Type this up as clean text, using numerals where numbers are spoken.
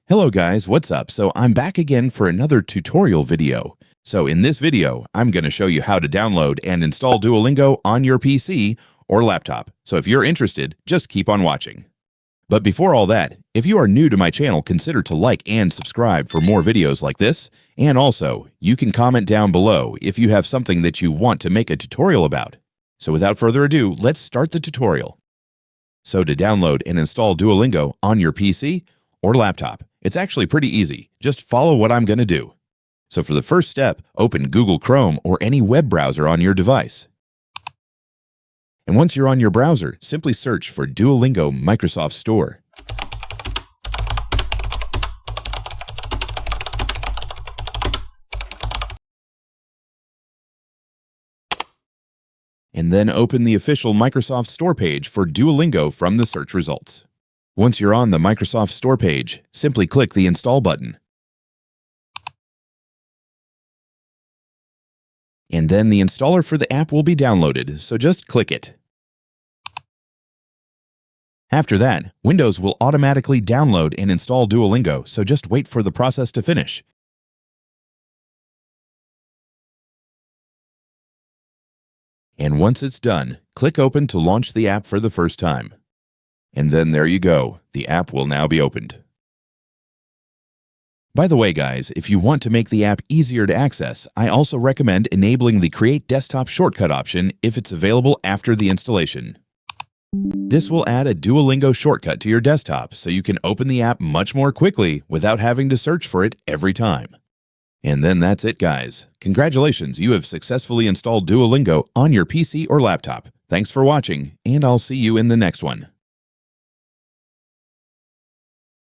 Hello guys, what's up? So I'm back again for another tutorial video. So in this video, I'm going to show you how to download and install Duolingo on your PC or laptop. So if you're interested, just keep on watching. But before all that, if you are new to my channel, consider to like and subscribe for more videos like this. And also, you can comment down below if you have something that you want to make a tutorial about. So without further ado, let's start the tutorial. So to download and install Duolingo on your PC or laptop, it's actually pretty easy. Just follow what I'm going to do. So for the first step, open Google Chrome or any web browser on your device. And once you're on your browser, simply search for Duolingo Microsoft Store. And then open the official Microsoft Store page for Duolingo from the search results. Once you're on the Microsoft Store page, simply click the Install button. And then the installer for the app will be downloaded, so just click it. After that, Windows will automatically download and install Duolingo, so just wait for the process to finish. And once it's done, click Open to launch the app for the first time. And then there you go, the app will now be opened. By the way guys, if you want to make the app easier to access, I also recommend enabling the Create Desktop Shortcut option if it's available after the installation. This will add a Duolingo shortcut to your desktop so you can open the app much more quickly without having to search for it every time. And then that's it guys. Congratulations, you have successfully installed Duolingo on your PC or laptop. Thanks for watching, and I'll see you in the next one.